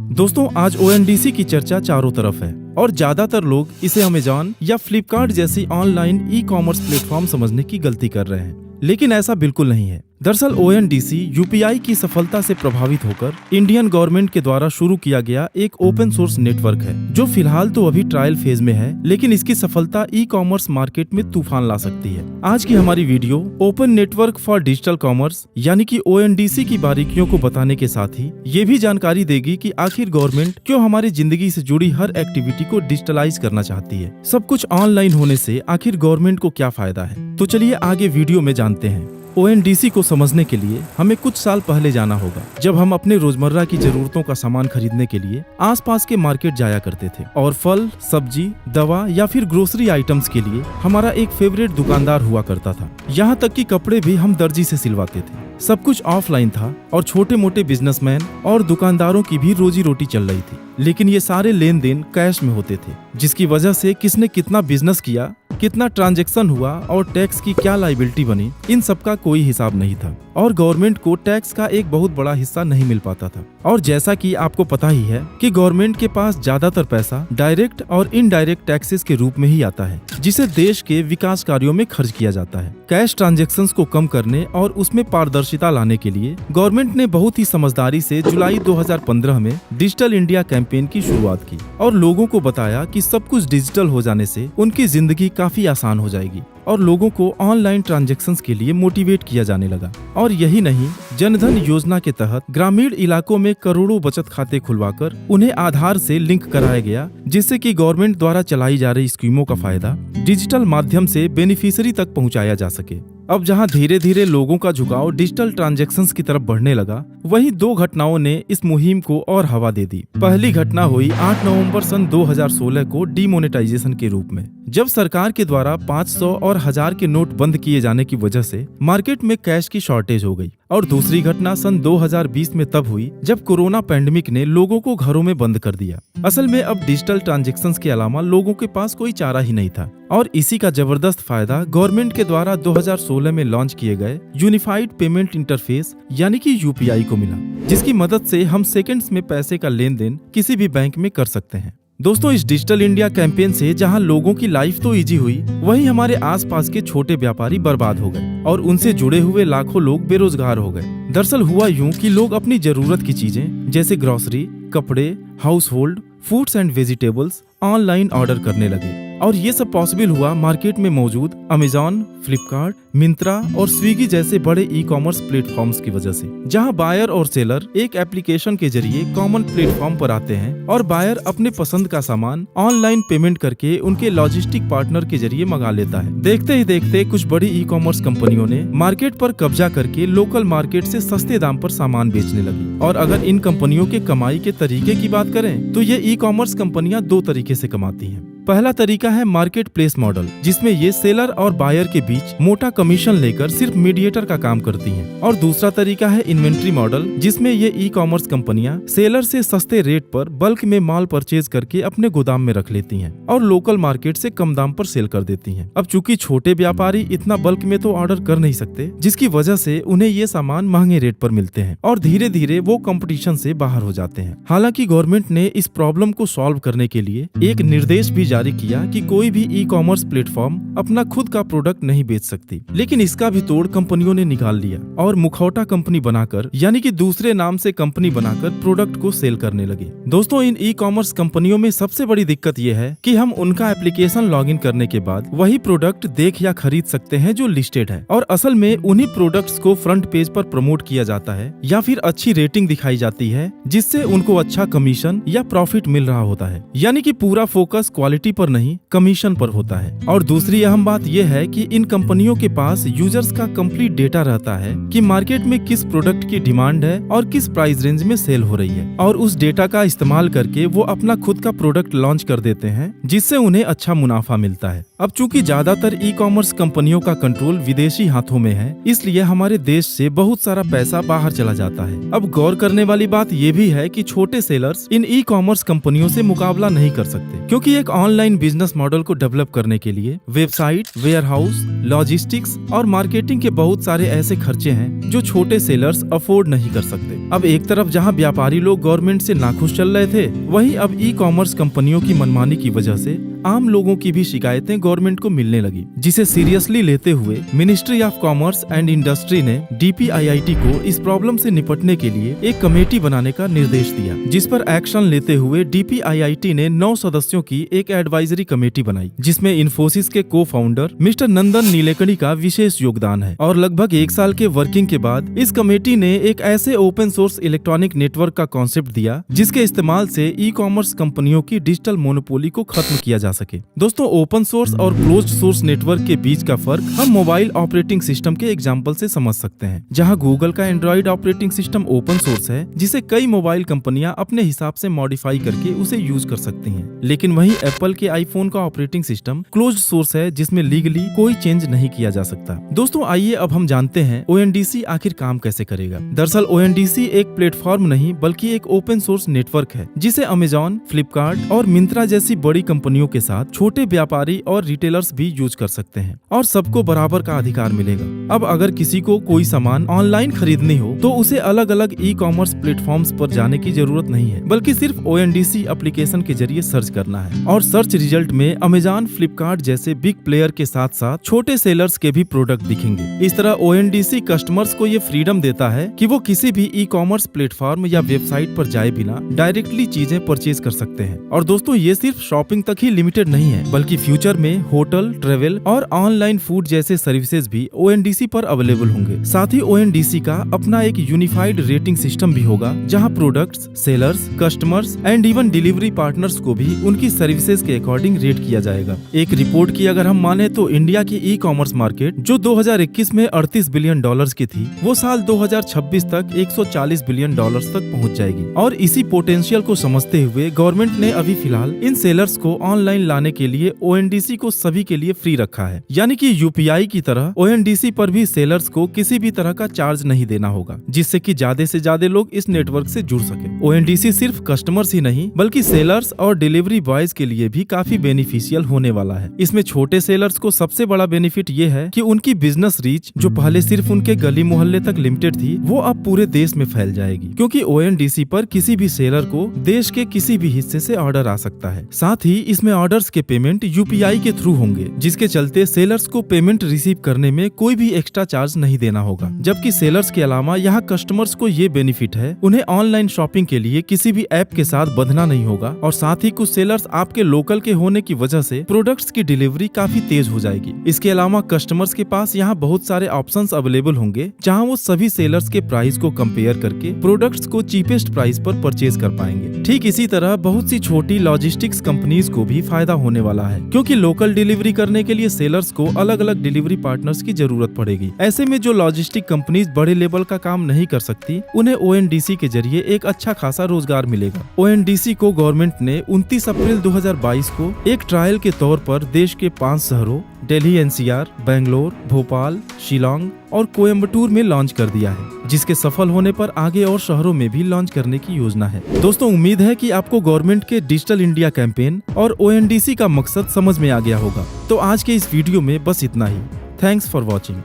दोस्तों आज ONDC की चर्चा चारों तरफ है और ज्यादातर लोग इसे अमेजॉन या फ्लिपकार्ट जैसी ऑनलाइन ई-कॉमर्स प्लेटफॉर्म समझने की गलती कर रहे हैं, लेकिन ऐसा बिल्कुल नहीं है। दरअसल ONDC UPI की सफलता से प्रभावित होकर इंडियन गवर्नमेंट के द्वारा शुरू किया गया एक ओपन सोर्स नेटवर्क है, जो फिलहाल तो अभी ट्रायल फेज में है, लेकिन इसकी सफलता ई-कॉमर्स मार्केट में तूफान ला सकती है। आज की हमारी video open network for digital commerce यानी कि ONDC की बारीकियों को बताने के साथ ही ये भी जानकारी देगी कि आखिर गवर्नमेंट क्यों हमारी जिंदगी से जुड़ी हर एक्टिविटी को डिजिटलाइज करना चाहती है। सब कुछ ऑनलाइन होने से आखिर गवर्नमेंट को क्या फायदा है, तो चलिए आगे वीडियो में जानते हैं। ONDC को समझने के लिए हमें कुछ साल पहले जाना होगा, जब हम अपने रोजमर्रा की जरूरतों का सामान खरीदने के लिए आसपास के मार्केट जाया करते थे और फल, सब्जी, दवा या फिर ग्रोसरी आइटम्स के लिए हमारा एक फेवरेट दुकानदार हुआ करता था। यहाँ तक कि कपड़े भी हम दर्जी से सिलवाते थे। सब कुछ ऑफलाइन था और छोटे मोटे बिजनेसमैन और दुकानदारों की भी रोजी रोटी चल रही थी, लेकिन ये सारे लेन देन कैश में होते थे, जिसकी वजह से किसने कितना बिजनेस किया, कितना ट्रांजैक्शन हुआ और टैक्स की क्या लायबिलिटी बनी, इन सब का कोई हिसाब नहीं था और गवर्नमेंट को टैक्स का एक बहुत बड़ा हिस्सा नहीं मिल पाता था। और जैसा कि आपको पता ही है कि गवर्नमेंट के पास ज्यादातर पैसा डायरेक्ट और इनडायरेक्ट टैक्सेस के रूप में ही आता है, जिसे देश के विकास कार्यों में खर्च किया जाता है। कैश ट्रांजैक्शंस को कम करने और उसमें पारदर्शिता लाने के लिए गवर्नमेंट ने बहुत ही समझदारी से जुलाई 2015 में डिजिटल इंडिया कैंपेन की शुरुआत की और लोगों को बताया कि सब कुछ डिजिटल हो जाने से उनकी जिंदगी काफी आसान हो जाएगी और लोगों को ऑनलाइन ट्रांजैक्शंस के लिए मोटिवेट किया जाने लगा। और यही नहीं, जनधन योजना के तहत ग्रामीण इलाकों में करोड़ों बचत खाते खुलवाकर उन्हें आधार से लिंक कराया गया, जिससे कि गवर्नमेंट द्वारा चलाई जा रही स्कीमों का फायदा डिजिटल माध्यम से बेनिफिशियरी तक पहुंचाया जा सके। अब जहां धीरे धीरे लोगों का झुकाव डिजिटल ट्रांजैक्शंस की तरफ बढ़ने लगा, वहीं दो घटनाओं ने इस मुहिम को और हवा दे दी। पहली घटना हुई 8 नवंबर सन 2016 को डीमोनेटाइजेशन के रूप में, जब सरकार के द्वारा 500 और 1000 के नोट बंद किए जाने की वजह से मार्केट में कैश की शॉर्टेज हो गई। और दूसरी घटना सन 2020 में तब हुई जब कोरोना पैंडेमिक ने लोगों को घरों में बंद कर दिया। असल में अब डिजिटल ट्रांजैक्शंस के अलावा लोगों के पास कोई चारा ही नहीं था और इसी का जबरदस्त फायदा गवर्नमेंट के द्वारा 2016 में लॉन्च किए गए यूनिफाइड पेमेंट इंटरफेस यानी कि UPI को मिला, जिसकी मदद से हम सेकंड्स में पैसे का लेन देन किसी भी बैंक में कर सकते हैं। दोस्तों, इस डिजिटल इंडिया कैंपेन से जहां लोगों की लाइफ तो इजी हुई, वहीं हमारे आसपास के छोटे व्यापारी बर्बाद हो गए और उनसे जुड़े हुए लाखों लोग बेरोजगार हो गए। दरअसल हुआ यूं कि लोग अपनी जरूरत की चीजें जैसे ग्रोसरी, कपड़े, house hold, fruits and vegetables online order करने लगे और ये सब पॉसिबल हुआ मार्केट में मौजूद अमेजॉन, फ्लिपकार्ट, मिंत्रा और स्विगी जैसे बड़े ई-कॉमर्स प्लेटफॉर्म्स की वजह से, जहां बायर और सेलर एक एप्लीकेशन के जरिए कॉमन प्लेटफॉर्म पर आते हैं और बायर अपने पसंद का सामान ऑनलाइन पेमेंट करके उनके लॉजिस्टिक पार्टनर के जरिए मंगा लेता है। देखते ही देखते कुछ बड़ी ई-कॉमर्स कंपनियों ने मार्केट पर कब्जा करके लोकल मार्केट से सस्ते दाम पर सामान बेचने लगी। और अगर इन कंपनियों के कमाई के तरीके की बात करें तो ये ई-कॉमर्स कंपनियां दो तरीके से कमाती हैं। पहला तरीका है मार्केट प्लेस मॉडल, जिसमें ये सेलर और बायर के बीच मोटा कमीशन लेकर सिर्फ मीडिएटर का काम करती हैं। और दूसरा तरीका है इन्वेंट्री मॉडल, जिसमें ये ई-कॉमर्स कंपनियां सेलर से सस्ते रेट पर बल्क में माल परचेज करके अपने गोदाम में रख लेती हैं और लोकल मार्केट से कम दाम पर सेल कर देती हैं। अब चूंकि छोटे व्यापारी इतना बल्क में तो ऑर्डर कर नहीं सकते, जिसकी वजह से उन्हें ये सामान महंगे रेट पर मिलते हैं और धीरे धीरे वो कंपटीशन से बाहर हो जाते हैं। हालांकि गवर्नमेंट ने इस प्रॉब्लम को सॉल्व करने के लिए एक निर्देश भी जारी किया कि कोई भी ई-कॉमर्स प्लेटफॉर्म अपना खुद का प्रोडक्ट नहीं बेच सकती, लेकिन इसका भी तोड़ कंपनियों ने निकाल लिया और मुखौटा कंपनी बनाकर यानी कि दूसरे नाम से कंपनी बनाकर प्रोडक्ट को सेल करने लगे। दोस्तों, इन ई-कॉमर्स कंपनियों में सबसे बड़ी दिक्कत यह है कि हम उनका एप्लीकेशन लॉगिन करने के बाद वही प्रोडक्ट देख या खरीद सकते हैं जो लिस्टेड है और असल में उन्हीं प्रोडक्ट्स को फ्रंट पेज पर प्रमोट किया जाता है या फिर अच्छी रेटिंग दिखाई जाती है, जिससे उनको अच्छा कमीशन या प्रॉफिट मिल रहा होता है। यानी कि पूरा फोकस क्वालिटी पर नहीं, कमीशन पर होता है। और दूसरी अहम बात यह है कि इन कंपनियों के पास यूजर्स का कंप्लीट डेटा रहता है कि मार्केट में किस प्रोडक्ट की डिमांड है और किस प्राइस रेंज में सेल हो रही है, और उस डेटा का इस्तेमाल करके वो अपना खुद का प्रोडक्ट लॉन्च कर देते हैं, जिससे उन्हें अच्छा मुनाफा मिलता है। अब चूंकि ज्यादातर ई-कॉमर्स कंपनियों का कंट्रोल विदेशी हाथों में है, इसलिए हमारे देश से बहुत सारा पैसा बाहर चला जाता है। अब गौर करने वाली बात यह भी है कि छोटे सेलर्स इन ई-कॉमर्स कंपनियों से मुकाबला नहीं कर सकते, क्योंकि एक ऑनलाइन बिजनेस मॉडल को डेवलप करने के लिए वेबसाइट, वेयरहाउस, लॉजिस्टिक्स और मार्केटिंग के बहुत सारे ऐसे खर्चे हैं जो छोटे सेलर्स अफोर्ड नहीं कर सकते। अब एक तरफ जहां व्यापारी लोग गवर्नमेंट से नाखुश चल रहे थे, वहीं अब ई कॉमर्स कंपनियों की मनमानी की वजह से आम लोगों की भी शिकायतें गवर्नमेंट को मिलने लगी, जिसे सीरियसली लेते हुए ministry of commerce and industry ने DPIIT को इस प्रॉब्लम से निपटने के लिए एक कमेटी बनाने का निर्देश दिया, जिस पर एक्शन लेते हुए DPIIT ने 9 सदस्यों की एक एडवाइजरी कमेटी बनाई, जिसमें इन्फोसिस के को फाउंडर मिस्टर नंदन नीलेकणी का विशेष योगदान है। और लगभग 1 साल के वर्किंग के बाद इस कमेटी ने एक ऐसे ओपन सोर्स इलेक्ट्रॉनिक नेटवर्क का कॉन्सेप्ट दिया, जिसके इस्तेमाल से ई कॉमर्स कंपनियों की डिजिटल मोनोपोली को खत्म किया जा सके। दोस्तों, ओपन सोर्स और क्लोज्ड सोर्स नेटवर्क के बीच का फर्क हम मोबाइल ऑपरेटिंग सिस्टम के एग्जांपल से समझ सकते हैं, जहां गूगल का Android operating system open source है, जिसे कई मोबाइल कंपनियां अपने हिसाब से मॉडिफाई करके उसे यूज कर सकती हैं। लेकिन वहीं एप्पल के आईफोन का ऑपरेटिंग सिस्टम क्लोज्ड सोर्स है, जिसमें लीगली कोई चेंज नहीं किया जा सकता। दोस्तों, आइए अब हम जानते हैं ONDC आखिर काम कैसे करेगा। दरअसल ONDC एक प्लेटफॉर्म नहीं बल्कि एक ओपन सोर्स नेटवर्क है, जिसे अमेजॉन, फ्लिपकार्ट और मिंत्रा जैसी बड़ी कंपनियों के साथ छोटे व्यापारी और रिटेलर्स भी यूज कर सकते हैं और सबको बराबर का अधिकार मिलेगा। अब अगर किसी को कोई सामान ऑनलाइन खरीदनी हो तो उसे अलग अलग ई कॉमर्स प्लेटफॉर्म्स पर जाने की जरूरत नहीं है, बल्कि सिर्फ ONDC एप्लीकेशन के जरिए सर्च करना है और सर्च रिजल्ट में अमेजॉन, फ्लिपकार्ट जैसे बिग प्लेयर के साथ साथ छोटे सेलर्स के भी प्रोडक्ट दिखेंगे। इस तरह ONDC कस्टमर्स को ये फ्रीडम देता है कि वो किसी भी ई कॉमर्स प्लेटफॉर्म या वेबसाइट पर जाए बिना डायरेक्टली चीजें परचेज कर सकते हैं। और दोस्तों, ये सिर्फ शॉपिंग तक ही लिमिटेड नहीं है, बल्कि फ्यूचर में होटल, ट्रेवल और ऑनलाइन फूड जैसे सर्विसेज भी ONDC पर अवेलेबल होंगे। साथ ही ONDC का अपना एक यूनिफाइड रेटिंग सिस्टम भी होगा, जहां products, sellers, customers and even delivery partners को भी उनकी सर्विसेज के अकॉर्डिंग रेट किया जाएगा। एक रिपोर्ट की अगर हम माने तो इंडिया की ई कॉमर्स मार्केट जो 2021 में $38 बिलियन की थी, वो साल 2026 तक $140 बिलियन तक पहुंच जाएगी। और इसी पोटेंशियल को समझते हुए गवर्नमेंट ने अभी फिलहाल इन सेलर्स को ऑनलाइन लाने के लिए ONDC को सभी के लिए फ्री रखा है, यानी कि UPI की तरह ONDC पर भी सेलर्स को किसी भी तरह का चार्ज नहीं देना होगा, जिससे कि ज्यादा से ज्यादा लोग इस नेटवर्क से जुड़ सके। ONDC सिर्फ कस्टमर्स ही नहीं बल्कि सेलर्स और डिलीवरी बॉयज के लिए भी काफी बेनिफिशियल होने वाला है। इसमें छोटे सेलर्स को सबसे बड़ा बेनिफिट ये है कि उनकी बिजनेस रीच जो पहले सिर्फ उनके गली मोहल्ले तक लिमिटेड थी, वो अब पूरे देश में फैल जाएगी, क्योंकि ONDC पर किसी भी सेलर को देश के किसी भी हिस्से से ऑर्डर आ सकता है। साथ ही इसमें ऑर्डर्स के पेमेंट UPI के थ्रू होंगे, जिसके चलते सेलर्स को पेमेंट रिसीव करने में कोई भी एक्स्ट्रा चार्ज नहीं देना होगा। जबकि सेलर्स के अलावा यहाँ कस्टमर्स को ये बेनिफिट है, उन्हें ऑनलाइन शॉपिंग के लिए किसी भी ऐप के साथ बंधना नहीं होगा। और साथ ही कुछ सेलर्स आपके लोकल के होने की वजह से प्रोडक्ट्स की डिलीवरी काफी तेज हो जाएगी। इसके अलावा कस्टमर्स के पास यहाँ बहुत सारे ऑप्शंस अवेलेबल होंगे, जहाँ वो सभी सेलर्स के प्राइस को कंपेयर करके प्रोडक्ट्स को चीपेस्ट प्राइस पर परचेज कर पाएंगे। ठीक इसी तरह बहुत सी छोटी लॉजिस्टिक्स कंपनीज को भी फायदा होने वाला है, क्योंकि लोकल डिलीवरी करने के लिए सेलर्स को अलग अलग डिलीवरी पार्टनर्स की जरूरत पड़ेगी। ऐसे में जो लॉजिस्टिक कंपनीज बड़े लेवल का काम नहीं कर सकती, उन्हें ONDC के जरिए एक अच्छा खासा रोजगार मिलेगा। ONDC को गवर्नमेंट ने 29 अप्रैल 2022 को एक ट्रायल के तौर पर देश के 5 शहरों दिल्ली, NCR, बेंगलोर, भोपाल, शिलोंग और कोयम्बटूर में लॉन्च कर दिया है, जिसके सफल होने पर आगे और शहरों में भी लॉन्च करने की योजना है। दोस्तों, उम्मीद है कि आपको गवर्नमेंट के डिजिटल इंडिया कैंपेन और ONDC का मकसद समझ में आ गया होगा। तो आज के इस वीडियो में बस इतना ही। Thanks for watching.